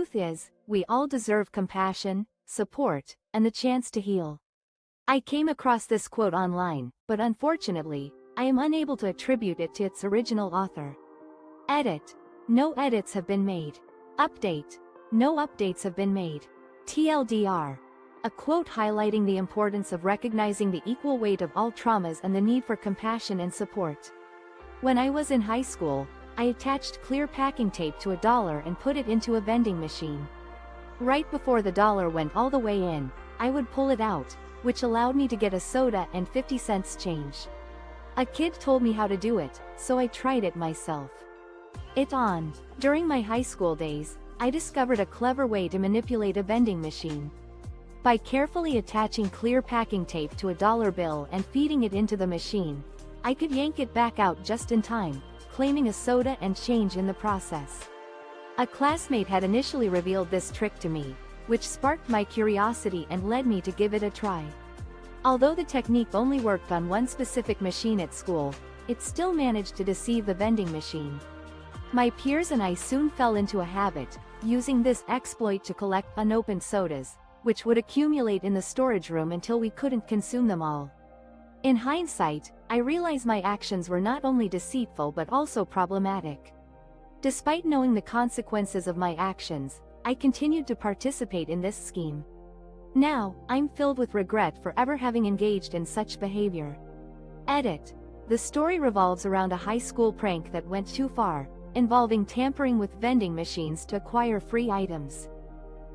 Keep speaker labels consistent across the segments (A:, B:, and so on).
A: Truth is, we all deserve compassion, support, and the chance to heal. I came across this quote online, but unfortunately, I am unable to attribute it to its original author. Edit. No edits have been made. Update. No updates have been made. TLDR. A quote highlighting the importance of recognizing the equal weight of all traumas and the need for compassion and support. When I was in high school, I attached clear packing tape to a dollar and put it into a vending machine. Right before the dollar went all the way in, I would pull it out, which allowed me to get a soda and 50 cents change. A kid told me how to do it, so I tried it myself. During my high school days, I discovered a clever way to manipulate a vending machine. By carefully attaching clear packing tape to a dollar bill and feeding it into the machine, I could yank it back out just in time, claiming a soda and change in the process. A classmate had initially revealed this trick to me, which sparked my curiosity and led me to give it a try. Although the technique only worked on one specific machine at school, it still managed to deceive the vending machine. My peers and I soon fell into a habit, using this exploit to collect unopened sodas, which would accumulate in the storage room until we couldn't consume them all. In hindsight, I realize my actions were not only deceitful but also problematic. Despite knowing the consequences of my actions, I continued to participate in this scheme. Now, I'm filled with regret for ever having engaged in such behavior. Edit. The story revolves around a high school prank that went too far, involving tampering with vending machines to acquire free items.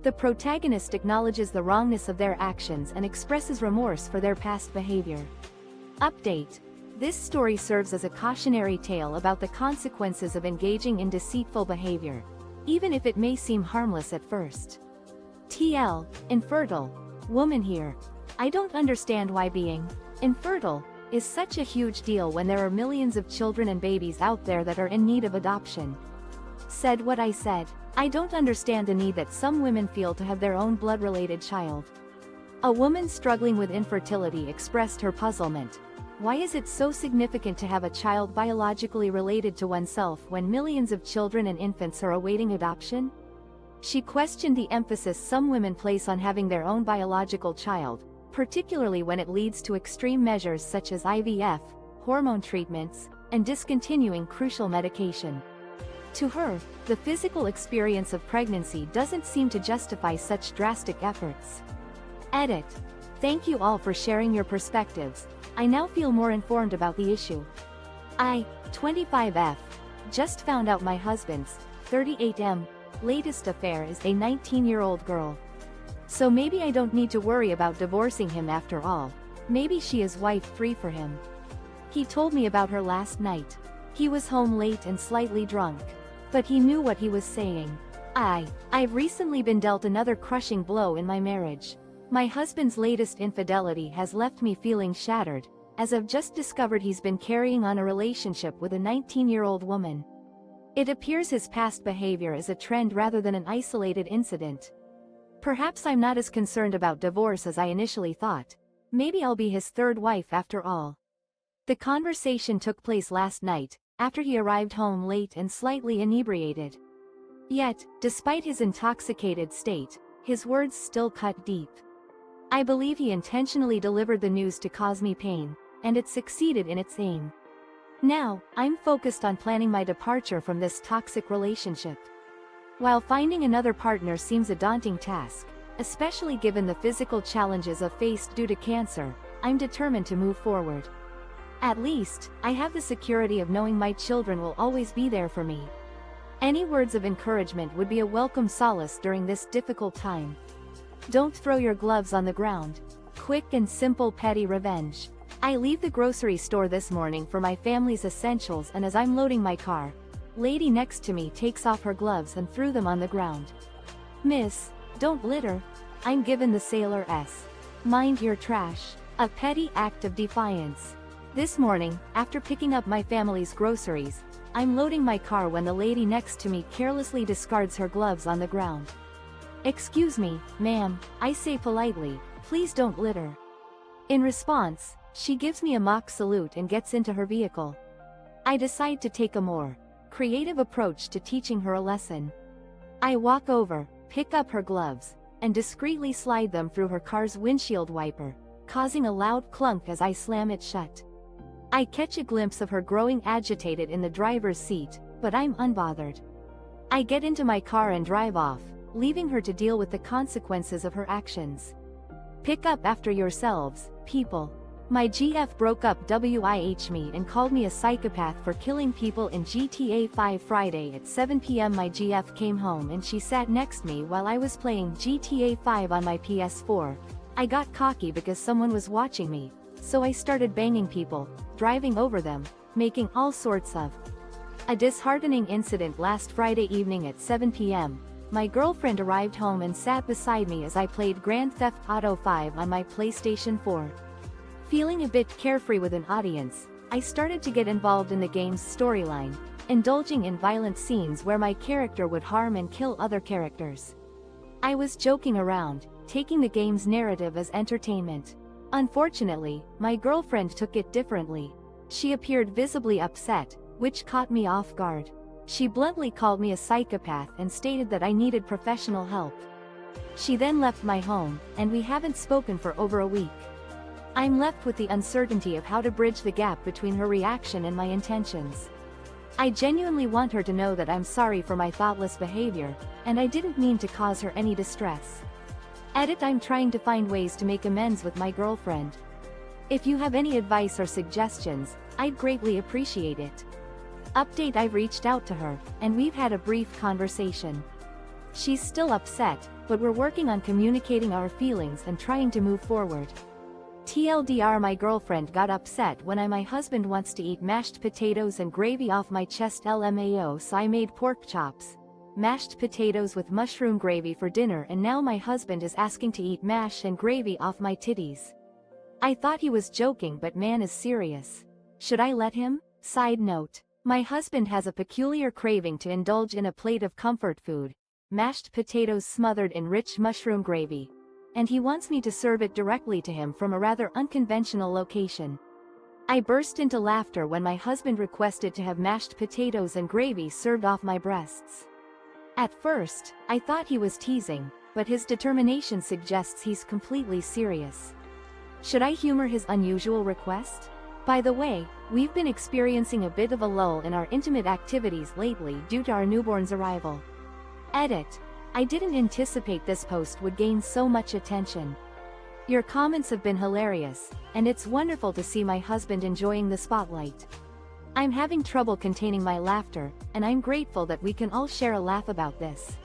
A: The protagonist acknowledges the wrongness of their actions and expresses remorse for their past behavior. Update. This story serves as a cautionary tale about the consequences of engaging in deceitful behavior, even if it may seem harmless at first. TL. Infertile. Woman here. I don't understand why being infertile is such a huge deal when there are millions of children and babies out there that are in need of adoption. Said what I said. I don't understand the need that some women feel to have their own blood-related child. A woman struggling with infertility expressed her puzzlement. Why is it so significant to have a child biologically related to oneself when millions of children and infants are awaiting adoption? She questioned the emphasis some women place on having their own biological child, particularly when it leads to extreme measures such as IVF, hormone treatments, and discontinuing crucial medication. To her, the physical experience of pregnancy doesn't seem to justify such drastic efforts. Edit. Thank you all for sharing your perspectives. I now feel more informed about the issue. I, 25F, just found out my husband's, 38M, latest affair is a 19-year-old girl. So maybe I don't need to worry about divorcing him after all. Maybe she is wife free for him. He told me about her last night. He was home late and slightly drunk. But he knew what he was saying. I've recently been dealt another crushing blow in my marriage. My husband's latest infidelity has left me feeling shattered, as I've just discovered he's been carrying on a relationship with a 19-year-old woman. It appears his past behavior is a trend rather than an isolated incident. Perhaps I'm not as concerned about divorce as I initially thought. Maybe I'll be his third wife after all. The conversation took place last night, after he arrived home late and slightly inebriated. Yet, despite his intoxicated state, his words still cut deep. I believe he intentionally delivered the news to cause me pain, and it succeeded in its aim. Now, I'm focused on planning my departure from this toxic relationship. While finding another partner seems a daunting task, especially given the physical challenges I've faced due to cancer, I'm determined to move forward. At least, I have the security of knowing my children will always be there for me. Any words of encouragement would be a welcome solace during this difficult time. Don't throw your gloves on the ground. Quick and simple petty revenge. I leave the grocery store this morning for my family's essentials, and as I'm loading my car, lady next to me takes off her gloves and threw them on the ground. Miss, don't litter. I'm given the sailor S. Mind your trash. A petty act of defiance. This morning, after picking up my family's groceries, I'm loading my car when the lady next to me carelessly discards her gloves on the ground. Excuse me, ma'am, I say politely, please don't litter. In response, she gives me a mock salute and gets into her vehicle. I decide to take a more creative approach to teaching her a lesson. I walk over, pick up her gloves, and discreetly slide them through her car's windshield wiper, causing a loud clunk as I slam it shut. I catch a glimpse of her growing agitated in the driver's seat, but I'm unbothered. I get into my car and drive off, leaving her to deal with the consequences of her actions. Pick up after yourselves, people. My GF broke up with me and called me a psychopath for killing people in GTA 5 Friday at 7 p.m. My GF came home and she sat next to me while I was playing GTA 5 on my PS4. I got cocky because someone was watching me, so I started banging people, driving over them, making all sorts of a disheartening incident. Last Friday evening at 7 p.m., my girlfriend arrived home and sat beside me as I played Grand Theft Auto 5 on my PlayStation 4. Feeling a bit carefree with an audience, I started to get involved in the game's storyline, indulging in violent scenes where my character would harm and kill other characters. I was joking around, taking the game's narrative as entertainment. Unfortunately, my girlfriend took it differently. She appeared visibly upset, which caught me off guard. She bluntly called me a psychopath and stated that I needed professional help. She then left my home, and we haven't spoken for over a week. I'm left with the uncertainty of how to bridge the gap between her reaction and my intentions. I genuinely want her to know that I'm sorry for my thoughtless behavior, and I didn't mean to cause her any distress. Edit: I'm trying to find ways to make amends with my girlfriend. If you have any advice or suggestions, I'd greatly appreciate it. Update: I've reached out to her, and we've had a brief conversation. She's still upset, but we're working on communicating our feelings and trying to move forward. TLDR: my girlfriend got upset when my husband wants to eat mashed potatoes and gravy off my chest. LMAO, so I made pork chops, mashed potatoes with mushroom gravy for dinner, and now my husband is asking to eat mash and gravy off my titties. I thought he was joking, but man is serious. Should I let him? Side note: my husband has a peculiar craving to indulge in a plate of comfort food, mashed potatoes smothered in rich mushroom gravy, and he wants me to serve it directly to him from a rather unconventional location. I burst into laughter when my husband requested to have mashed potatoes and gravy served off my breasts. At first, I thought he was teasing, but his determination suggests he's completely serious. Should I humor his unusual request? By the way, we've been experiencing a bit of a lull in our intimate activities lately due to our newborn's arrival. Edit: I didn't anticipate this post would gain so much attention. Your comments have been hilarious, and it's wonderful to see my husband enjoying the spotlight. I'm having trouble containing my laughter, and I'm grateful that we can all share a laugh about this.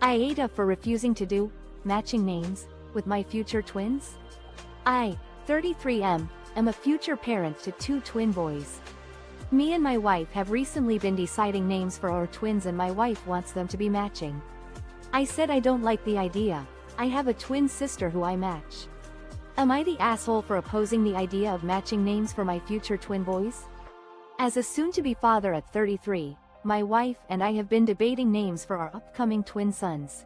A: AITA for refusing to do matching names with my future twins. I, 33M, am a future parent to 2 twin boys. Me and my wife have recently been deciding names for our twins, and my wife wants them to be matching. I said I don't like the idea. I have a twin sister who I match. Am I the asshole for opposing the idea of matching names for my future twin boys? As a soon-to-be father at 33, my wife and I have been debating names for our upcoming twin sons.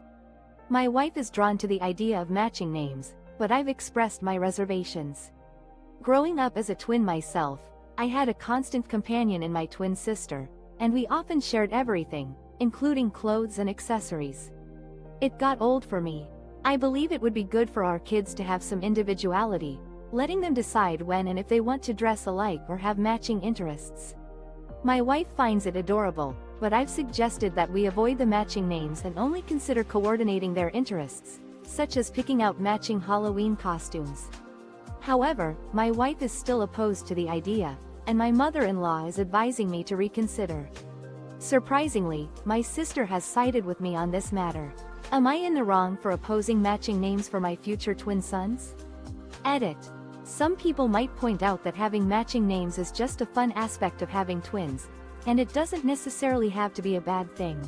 A: My wife is drawn to the idea of matching names, but I've expressed my reservations. Growing up as a twin myself, I had a constant companion in my twin sister, and we often shared everything, including clothes and accessories. It got old for me. I believe it would be good for our kids to have some individuality, letting them decide when and if they want to dress alike or have matching interests. My wife finds it adorable, but I've suggested that we avoid the matching names and only consider coordinating their interests, such as picking out matching Halloween costumes. However, my wife is still opposed to the idea, and my mother-in-law is advising me to reconsider. Surprisingly, my sister has sided with me on this matter. Am I in the wrong for opposing matching names for my future twin sons? Edit: some people might point out that having matching names is just a fun aspect of having twins, and it doesn't necessarily have to be a bad thing.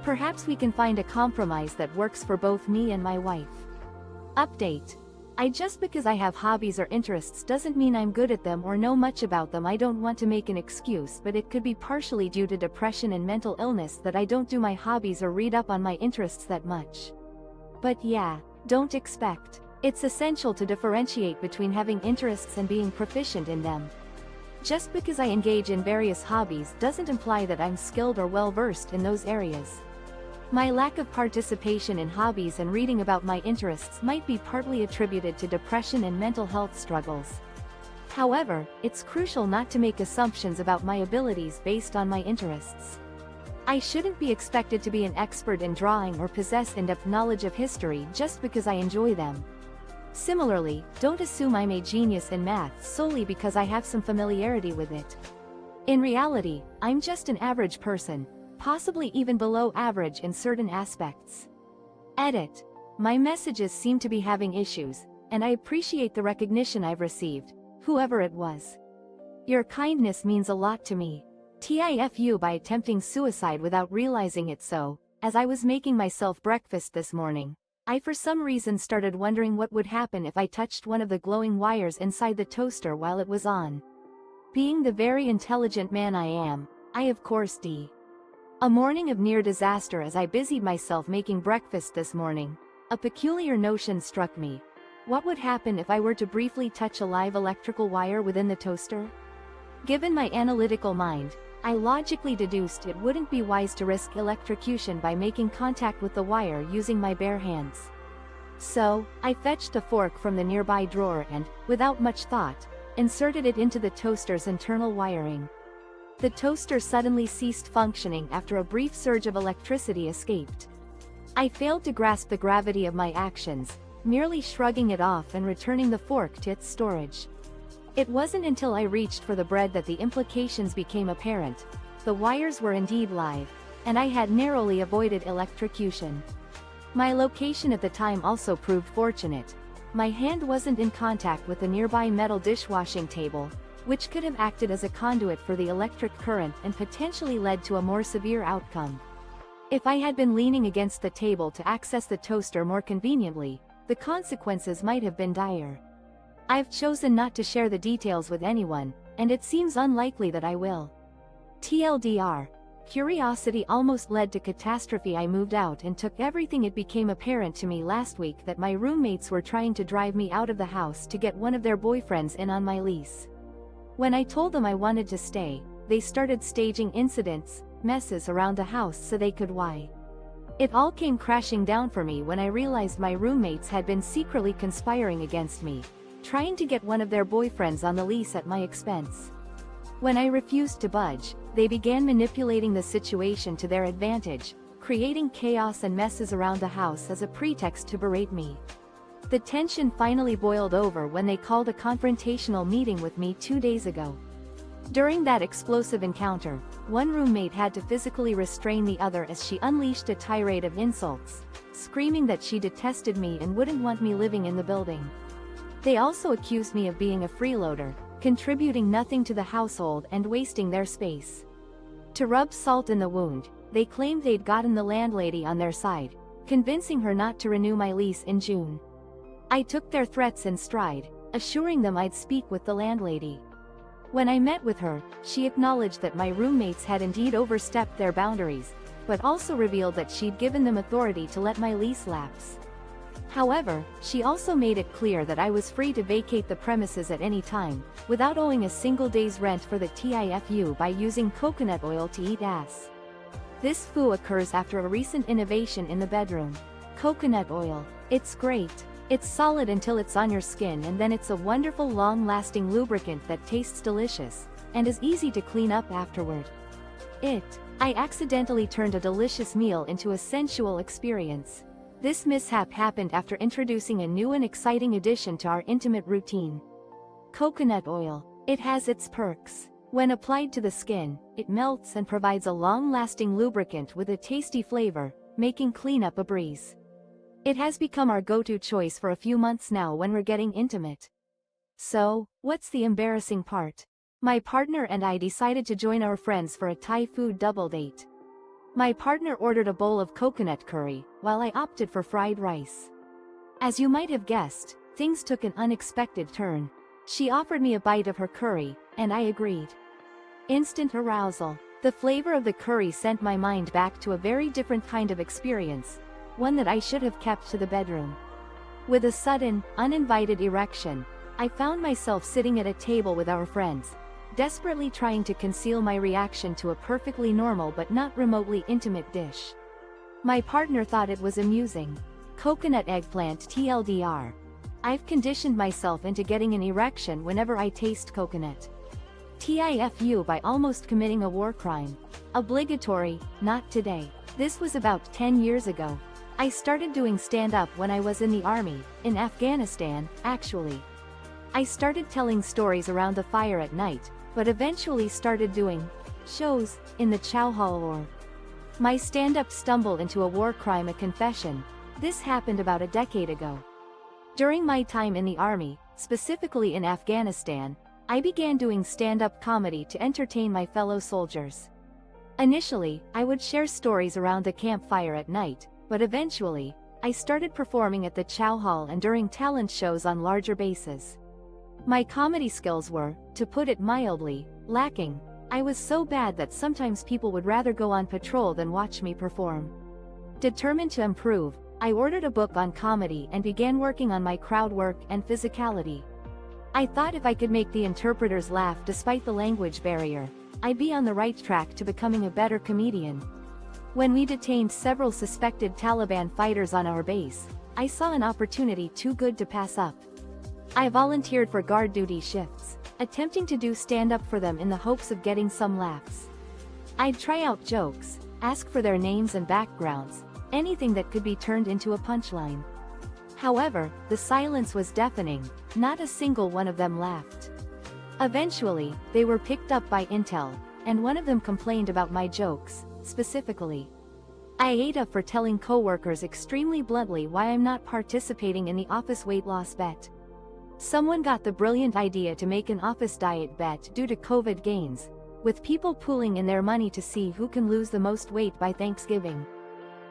A: Perhaps we can find a compromise that works for both me and my wife. Update: just because I have hobbies or interests doesn't mean I'm good at them or know much about them. I don't want to make an excuse, but it could be partially due to depression and mental illness that I don't do my hobbies or read up on my interests that much. But yeah, don't expect. It's essential to differentiate between having interests and being proficient in them. Just because I engage in various hobbies doesn't imply that I'm skilled or well-versed in those areas. My lack of participation in hobbies and reading about my interests might be partly attributed to depression and mental health struggles. However, it's crucial not to make assumptions about my abilities based on my interests. I shouldn't be expected to be an expert in drawing or possess in-depth knowledge of history just because I enjoy them. Similarly, don't assume I'm a genius in math solely because I have some familiarity with it. In reality, I'm just an average person, possibly even below average in certain aspects. Edit. My messages seem to be having issues, and I appreciate the recognition I've received, whoever it was. Your kindness means a lot to me. TIFU by attempting suicide without realizing it. So, as I was making myself breakfast this morning, I for some reason started wondering what would happen if I touched one of the glowing wires inside the toaster while it was on. Being the very intelligent man I am, I of course d. A morning of near disaster. As I busied myself making breakfast this morning, a peculiar notion struck me. What would happen if I were to briefly touch a live electrical wire within the toaster? Given my analytical mind, I logically deduced it wouldn't be wise to risk electrocution by making contact with the wire using my bare hands. So, I fetched a fork from the nearby drawer and, without much thought, inserted it into the toaster's internal wiring. The toaster suddenly ceased functioning after a brief surge of electricity escaped. I failed to grasp the gravity of my actions, merely shrugging it off and returning the fork to its storage. It wasn't until I reached for the bread that the implications became apparent. The wires were indeed live, and I had narrowly avoided electrocution. My location at the time also proved fortunate. My hand wasn't in contact with the nearby metal dishwashing table, which could have acted as a conduit for the electric current and potentially led to a more severe outcome. If I had been leaning against the table to access the toaster more conveniently, the consequences might have been dire. I've chosen not to share the details with anyone, and it seems unlikely that I will. TLDR. Curiosity almost led to catastrophe. I moved out and took everything. It became apparent to me last week that my roommates were trying to drive me out of the house to get one of their boyfriends in on my lease. When I told them I wanted to stay, they started staging incidents, messes around the house so they could why. It all came crashing down for me when I realized my roommates had been secretly conspiring against me, trying to get one of their boyfriends on the lease at my expense. When I refused to budge, they began manipulating the situation to their advantage, creating chaos and messes around the house as a pretext to berate me. The tension finally boiled over when they called a confrontational meeting with me 2 days ago. During that explosive encounter, one roommate had to physically restrain the other as she unleashed a tirade of insults, screaming that she detested me and wouldn't want me living in the building. They also accused me of being a freeloader, contributing nothing to the household and wasting their space. To rub salt in the wound, they claimed they'd gotten the landlady on their side, convincing her not to renew my lease in June. I took their threats in stride, assuring them I'd speak with the landlady. When I met with her, she acknowledged that my roommates had indeed overstepped their boundaries, but also revealed that she'd given them authority to let my lease lapse. However, she also made it clear that I was free to vacate the premises at any time, without owing a single day's rent for the TIFU by using coconut oil to eat ass. This foo occurs after a recent innovation in the bedroom. Coconut oil. It's great. It's solid until it's on your skin, and then it's a wonderful long-lasting lubricant that tastes delicious, and is easy to clean up afterward. I accidentally turned a delicious meal into a sensual experience. This mishap happened after introducing a new and exciting addition to our intimate routine. Coconut oil. It has its perks. When applied to the skin, it melts and provides a long-lasting lubricant with a tasty flavor, making cleanup a breeze. It has become our go-to choice for a few months now when we're getting intimate. So, what's the embarrassing part? My partner and I decided to join our friends for a Thai food double date. My partner ordered a bowl of coconut curry, while I opted for fried rice. As you might have guessed, things took an unexpected turn. She offered me a bite of her curry, and I agreed. Instant arousal. The flavor of the curry sent my mind back to a very different kind of experience, one that I should have kept to the bedroom. With a sudden, uninvited erection, I found myself sitting at a table with our friends, desperately trying to conceal my reaction to a perfectly normal but not remotely intimate dish. My partner thought it was amusing. Coconut eggplant TLDR. I've conditioned myself into getting an erection whenever I taste coconut. TIFU by almost committing a war crime. Obligatory, not today. This was about 10 years ago. I started doing stand-up when I was in the army, in Afghanistan, actually. I started telling stories around the fire at night, but eventually started doing shows in the chow hall or. My stand-up stumbled into a war crime, a confession. This happened about a decade ago. During my time in the army, specifically in Afghanistan, I began doing stand-up comedy to entertain my fellow soldiers. Initially, I would share stories around the campfire at night, but eventually, I started performing at the chow hall and during talent shows on larger bases. My comedy skills were, to put it mildly, lacking. I was so bad that sometimes people would rather go on patrol than watch me perform. Determined to improve, I ordered a book on comedy and began working on my crowd work and physicality. I thought if I could make the interpreters laugh despite the language barrier, I'd be on the right track to becoming a better comedian. When we detained several suspected Taliban fighters on our base, I saw an opportunity too good to pass up. I volunteered for guard duty shifts, attempting to do stand-up for them in the hopes of getting some laughs. I'd try out jokes, ask for their names and backgrounds, anything that could be turned into a punchline. However, the silence was deafening, not a single one of them laughed. Eventually, they were picked up by Intel, and one of them complained about my jokes, specifically. AITA for telling coworkers extremely bluntly why I'm not participating in the office weight loss bet. Someone got the brilliant idea to make an office diet bet due to COVID gains, with people pooling in their money to see who can lose the most weight by Thanksgiving.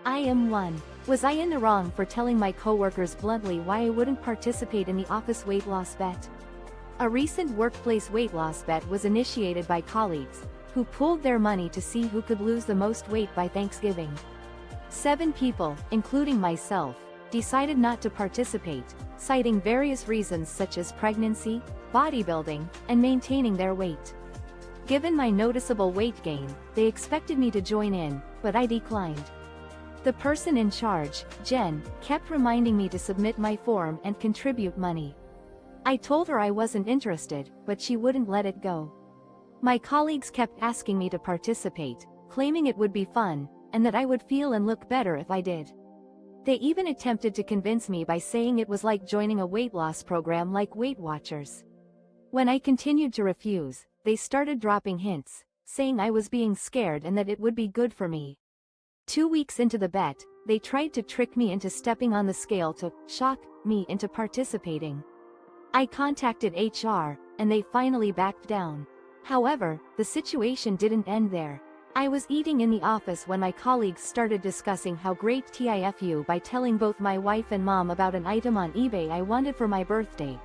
A: I am one. Was I in the wrong for telling my coworkers bluntly why I wouldn't participate in the office weight loss bet? A recent workplace weight loss bet was initiated by colleagues, who pooled their money to see who could lose the most weight by Thanksgiving. 7 people, including myself, decided not to participate, citing various reasons such as pregnancy, bodybuilding, and maintaining their weight. Given my noticeable weight gain, they expected me to join in, but I declined. The person in charge, Jen, kept reminding me to submit my form and contribute money. I told her I wasn't interested, but she wouldn't let it go. My colleagues kept asking me to participate, claiming it would be fun, and that I would feel and look better if I did. They even attempted to convince me by saying it was like joining a weight loss program like Weight Watchers. When I continued to refuse, they started dropping hints, saying I was being scared and that it would be good for me. 2 weeks into the bet, they tried to trick me into stepping on the scale to shock me into participating. I contacted HR, and they finally backed down. However, the situation didn't end there. I was eating in the office when my colleagues started discussing how great TIFU by telling both my wife and mom about an item on eBay I wanted for my birthday.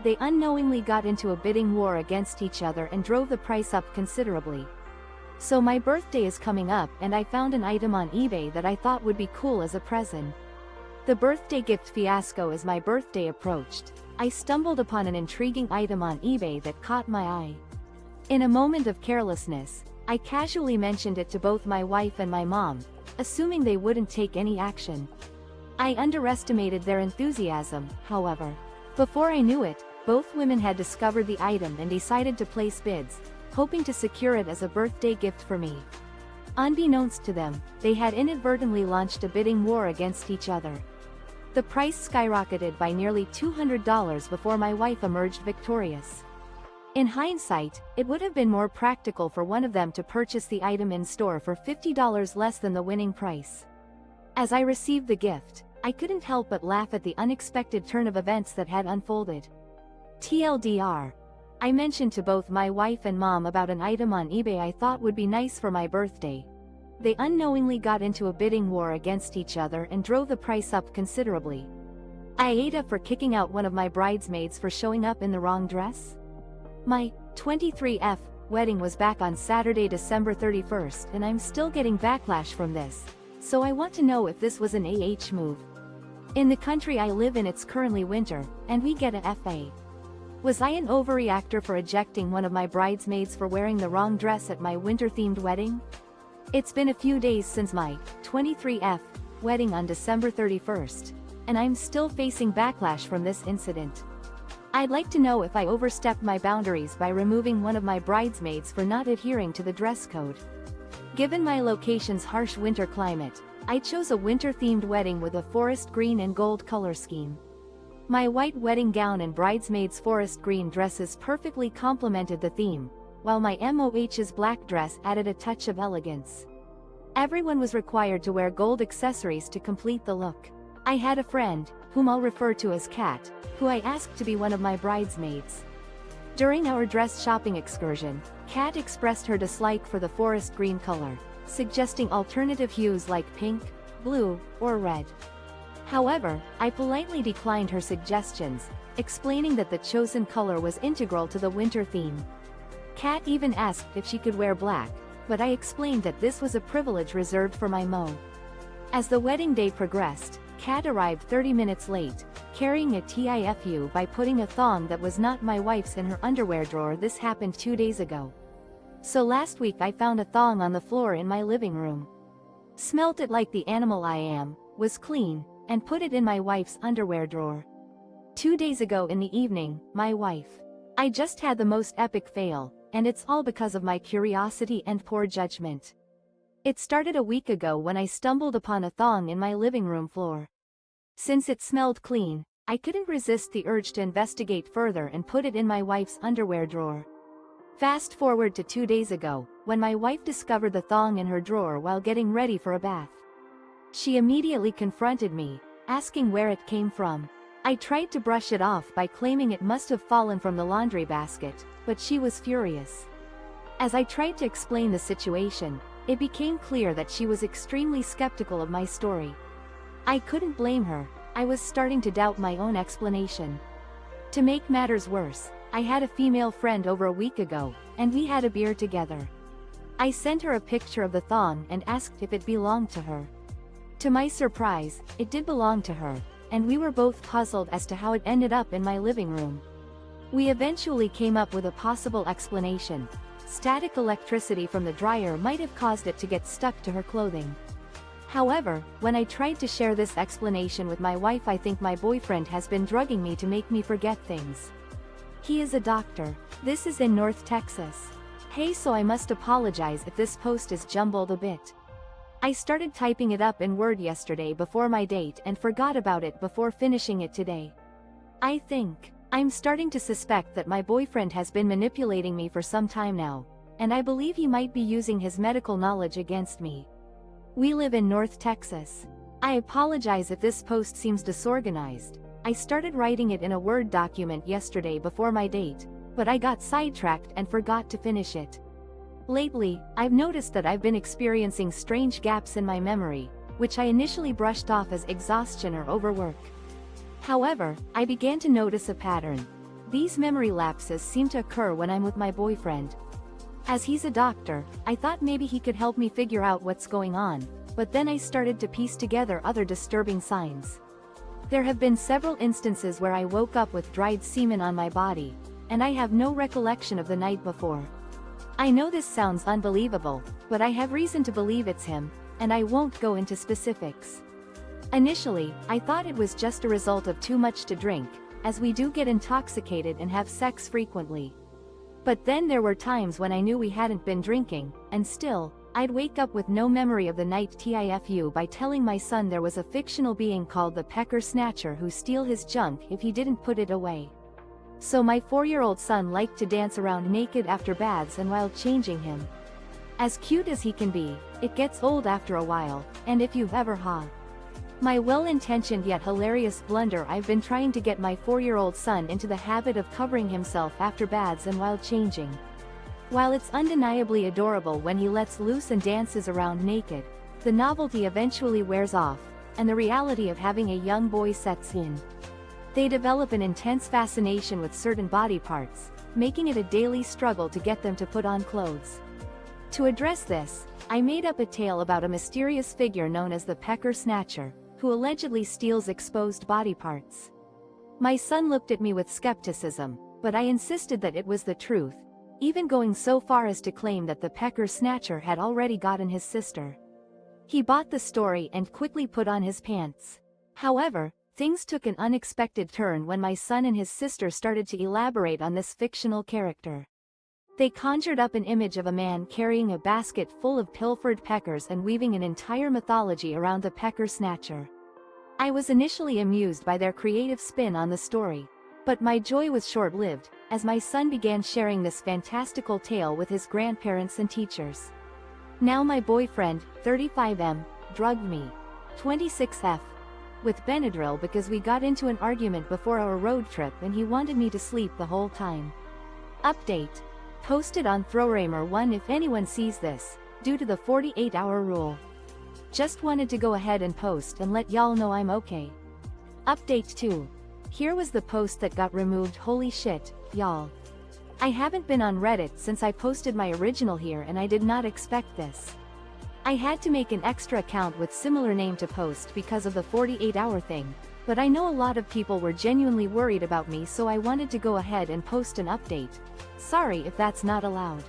A: They unknowingly got into a bidding war against each other and drove the price up considerably. So my birthday is coming up and I found an item on eBay that I thought would be cool as a present. The birthday gift fiasco. As my birthday approached, I stumbled upon an intriguing item on eBay that caught my eye. In a moment of carelessness, I casually mentioned it to both my wife and my mom, assuming they wouldn't take any action. I underestimated their enthusiasm, however. Before I knew it, both women had discovered the item and decided to place bids, hoping to secure it as a birthday gift for me. Unbeknownst to them, they had inadvertently launched a bidding war against each other. The price skyrocketed by nearly $200 before my wife emerged victorious. In hindsight, it would have been more practical for one of them to purchase the item in store for $50 less than the winning price. As I received the gift, I couldn't help but laugh at the unexpected turn of events that had unfolded. TLDR. I mentioned to both my wife and mom about an item on eBay I thought would be nice for my birthday. They unknowingly got into a bidding war against each other and drove the price up considerably. AITA for kicking out one of my bridesmaids for showing up in the wrong dress? My 23F wedding was back on Saturday, December 31st, and I'm still getting backlash from this, so I want to know if this was an move. In the country I live in it's currently winter, and we get a FA. Was I an overreactor for ejecting one of my bridesmaids for wearing the wrong dress at my winter-themed wedding? It's been a few days since my 23F wedding on December 31st, and I'm still facing backlash from this incident. I'd like to know if I overstepped my boundaries by removing one of my bridesmaids for not adhering to the dress code. Given my location's harsh winter climate, I chose a winter-themed wedding with a forest green and gold color scheme. My white wedding gown and bridesmaids' forest green dresses perfectly complemented the theme, while my MOH's black dress added a touch of elegance. Everyone was required to wear gold accessories to complete the look. I had a friend, whom I'll refer to as Kat, who I asked to be one of my bridesmaids. During our dress shopping excursion, Kat expressed her dislike for the forest green color, suggesting alternative hues like pink, blue, or red. However, I politely declined her suggestions, explaining that the chosen color was integral to the winter theme. Kat even asked if she could wear black, but I explained that this was a privilege reserved for my mo. As the wedding day progressed, Kat arrived 30 minutes late, carrying a TIFU by putting a thong that was not my wife's in her underwear drawer. This happened 2 days ago. So last week I found a thong on the floor in my living room. Smelt it like the animal I am, was clean, and put it in my wife's underwear drawer. 2 days ago in the evening, my wife. I just had the most epic fail, and it's all because of my curiosity and poor judgment. It started a week ago when I stumbled upon a thong in my living room floor. Since it smelled clean, I couldn't resist the urge to investigate further and put it in my wife's underwear drawer. Fast forward to 2 days ago, when my wife discovered the thong in her drawer while getting ready for a bath. She immediately confronted me, asking where it came from. I tried to brush it off by claiming it must have fallen from the laundry basket, but she was furious. As I tried to explain the situation, it became clear that she was extremely skeptical of my story. I couldn't blame her. I was starting to doubt my own explanation. To make matters worse, I had a female friend over a week ago, and we had a beer together. I sent her a picture of the thong and asked if it belonged to her. To my surprise, it did belong to her, and we were both puzzled as to how it ended up in my living room. We eventually came up with a possible explanation. Static electricity from the dryer might have caused it to get stuck to her clothing. However, when I tried to share this explanation with my wife, I think my boyfriend has been drugging me to make me forget things. He is a doctor. This is in North Texas. Hey, so I must apologize if this post is jumbled a bit. I started typing it up in Word yesterday before my date and forgot about it before finishing it today. I think I'm starting to suspect that my boyfriend has been manipulating me for some time now, and I believe he might be using his medical knowledge against me. We live in North Texas. I apologize if this post seems disorganized. I started writing it in a Word document yesterday before my date, but I got sidetracked and forgot to finish it. Lately, I've noticed that I've been experiencing strange gaps in my memory, which I initially brushed off as exhaustion or overwork. However, I began to notice a pattern. These memory lapses seem to occur when I'm with my boyfriend. As he's a doctor, I thought maybe he could help me figure out what's going on, but then I started to piece together other disturbing signs. There have been several instances where I woke up with dried semen on my body, and I have no recollection of the night before. I know this sounds unbelievable, but I have reason to believe it's him, and I won't go into specifics. Initially, I thought it was just a result of too much to drink, as we do get intoxicated and have sex frequently. But then there were times when I knew we hadn't been drinking, and still, I'd wake up with no memory of the night. TIFU by telling my son there was a fictional being called the Pecker Snatcher who steal his junk if he didn't put it away. So my 4-year-old son liked to dance around naked after baths and while changing him. As cute as he can be, it gets old after a while, and if you've ever my well-intentioned yet hilarious blunder, I've been trying to get my 4-year-old son into the habit of covering himself after baths and while changing. While it's undeniably adorable when he lets loose and dances around naked, the novelty eventually wears off, and the reality of having a young boy sets in. They develop an intense fascination with certain body parts, making it a daily struggle to get them to put on clothes. To address this, I made up a tale about a mysterious figure known as the Pecker Snatcher, who allegedly steals exposed body parts. My son looked at me with skepticism, but I insisted that it was the truth, even going so far as to claim that the pecker snatcher had already gotten his sister. He bought the story and quickly put on his pants. However, things took an unexpected turn when my son and his sister started to elaborate on this fictional character. They conjured up an image of a man carrying a basket full of pilfered peckers and weaving an entire mythology around the pecker snatcher. I was initially amused by their creative spin on the story, but my joy was short-lived, as my son began sharing this fantastical tale with his grandparents and teachers. Now my boyfriend, 35M, drugged me, 26F, with Benadryl because we got into an argument before our road trip and he wanted me to sleep the whole time. Update. Posted on Throwramer1 if anyone sees this, due to the 48-hour rule. Just wanted to go ahead and post and let y'all know I'm okay. Update 2. Here was the post that got removed. Holy shit, y'all. I haven't been on Reddit since I posted my original here and I did not expect this. I had to make an extra account with similar name to post because of the 48-hour thing, but I know a lot of people were genuinely worried about me, so I wanted to go ahead and post an update. Sorry if that's not allowed.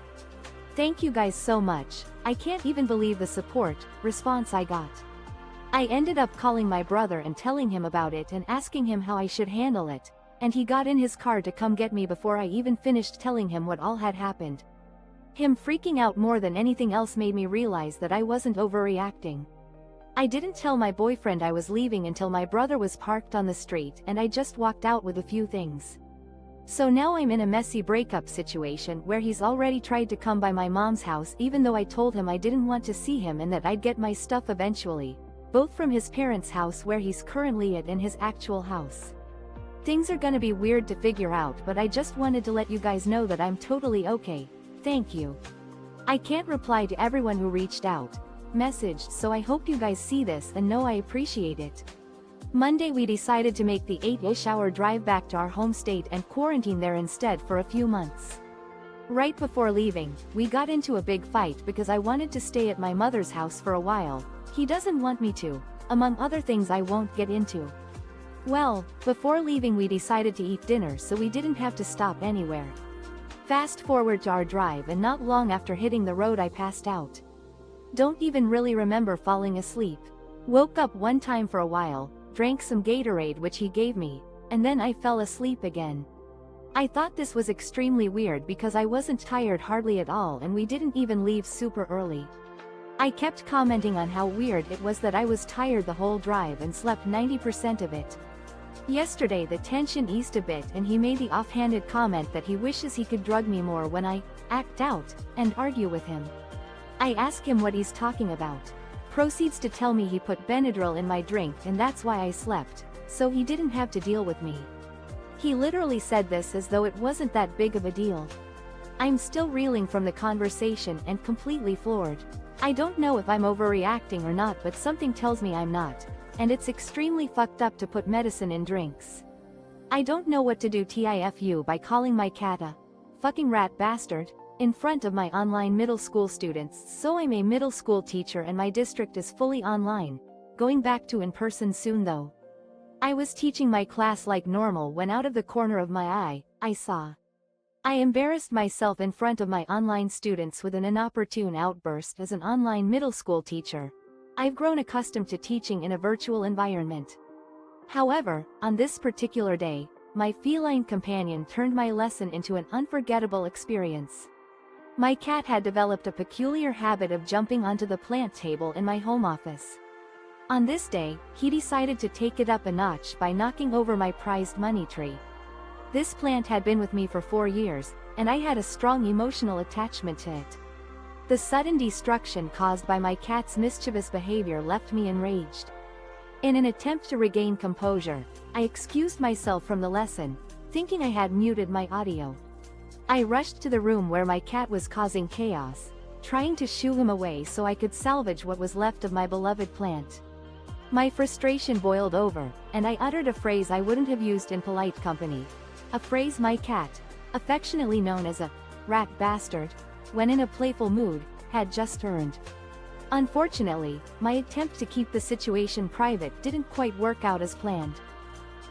A: Thank you guys so much. I can't even believe the response I got. I ended up calling my brother and telling him about it and asking him how I should handle it, and he got in his car to come get me before I even finished telling him what all had happened. Him freaking out more than anything else made me realize that I wasn't overreacting. I didn't tell my boyfriend I was leaving until my brother was parked on the street and I just walked out with a few things. So now I'm in a messy breakup situation where he's already tried to come by my mom's house even though I told him I didn't want to see him and that I'd get my stuff eventually, both from his parents' house where he's currently at and his actual house. Things are gonna be weird to figure out, but I just wanted to let you guys know that I'm totally okay. Thank you. I can't reply to everyone who reached out, messaged, so I hope you guys see this and know I appreciate it. Monday we decided to make the 8-ish hour drive back to our home state and quarantine there instead for a few months. Right before leaving, we got into a big fight because I wanted to stay at my mother's house for a while. He doesn't want me to, among other things I won't get into. Well, before leaving we decided to eat dinner so we didn't have to stop anywhere. Fast forward to our drive and not long after hitting the road I passed out. Don't even really remember falling asleep. Woke up one time for a while, drank some Gatorade which he gave me, and then I fell asleep again. I thought this was extremely weird because I wasn't tired hardly at all and we didn't even leave super early. I kept commenting on how weird it was that I was tired the whole drive and slept 90% of it. Yesterday the tension eased a bit and he made the offhanded comment that he wishes he could drug me more when I act out and argue with him. I ask him what he's talking about. Proceeds to tell me he put Benadryl in my drink and that's why I slept, so he didn't have to deal with me. He literally said this as though it wasn't that big of a deal. I'm still reeling from the conversation and completely floored. I don't know if I'm overreacting or not, but something tells me I'm not, and it's extremely fucked up to put medicine in drinks. I don't know what to do TIFU by calling my cat a fucking rat bastard in front of my online middle school students. So I'm a middle school teacher and my district is fully online, going back to in person soon though. I was teaching my class like normal when out of the corner of my eye, I saw. I embarrassed myself in front of my online students with an inopportune outburst. As an online middle school teacher, I've grown accustomed to teaching in a virtual environment. However, on this particular day, my feline companion turned my lesson into an unforgettable experience. My cat had developed a peculiar habit of jumping onto the plant table in my home office. On this day, he decided to take it up a notch by knocking over my prized money tree. This plant had been with me for 4 years, and I had a strong emotional attachment to it. The sudden destruction caused by my cat's mischievous behavior left me enraged. In an attempt to regain composure, I excused myself from the lesson, thinking I had muted my audio. I rushed to the room where my cat was causing chaos, trying to shoo him away so I could salvage what was left of my beloved plant. My frustration boiled over, and I uttered a phrase I wouldn't have used in polite company. A phrase my cat, affectionately known as a rat bastard, when in a playful mood, had just earned. Unfortunately, my attempt to keep the situation private didn't quite work out as planned.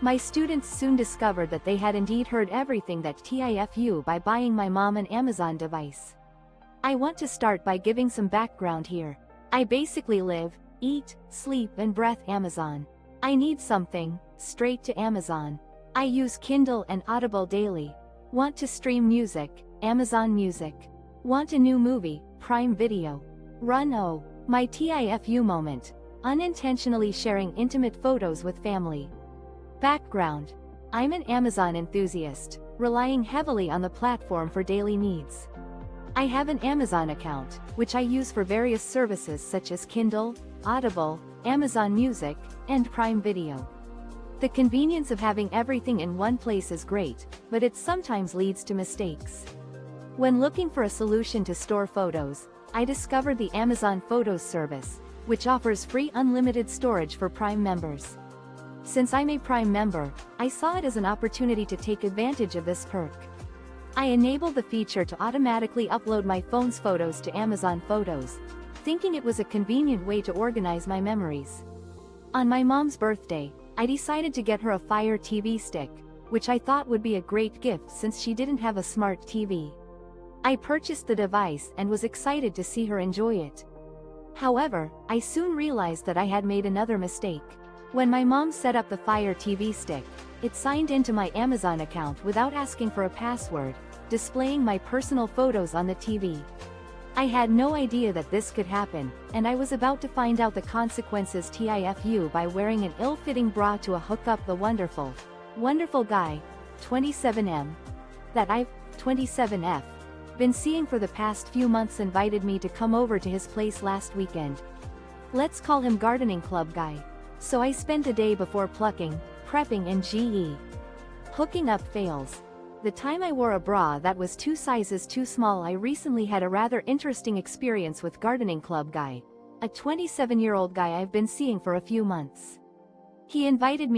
A: My students soon discovered that they had indeed heard everything that TIFU by buying my mom an Amazon device. I want to start by giving some background here. I basically live, eat, sleep and breathe Amazon. I need something, straight to Amazon. I use Kindle and Audible daily. Want to stream music, Amazon Music. Want a new movie, Prime Video. Run oh, my TIFU moment. Unintentionally sharing intimate photos with family. Background. I'm an Amazon enthusiast, relying heavily on the platform for daily needs. I have an Amazon account, which I use for various services such as Kindle, Audible, Amazon Music, and Prime Video. The convenience of having everything in one place is great, but it sometimes leads to mistakes. When looking for a solution to store photos, I discovered the Amazon Photos service, which offers free unlimited storage for Prime members. Since I'm a Prime member, I saw it as an opportunity to take advantage of this perk. I enabled the feature to automatically upload my phone's photos to Amazon Photos, thinking it was a convenient way to organize my memories. On my mom's birthday, I decided to get her a Fire TV stick, which I thought would be a great gift since she didn't have a smart TV. I purchased the device and was excited to see her enjoy it. However, I soon realized that I had made another mistake. When my mom set up the Fire TV stick, it signed into my Amazon account without asking for a password, displaying my personal photos on the TV. I had no idea that this could happen, and I was about to find out the consequences TIFU by wearing an ill-fitting bra to hook up the wonderful guy, 27M, that I've, 27F, been seeing for the past few months invited me to come over to his place last weekend. Let's call him Gardening Club Guy. So I spent a day before plucking, prepping and GE. Hooking up fails. The time I wore a bra that was 2 sizes too small. I recently had a rather interesting experience with Gardening Club Guy, a 27-year-old guy I've been seeing for a few months. He invited me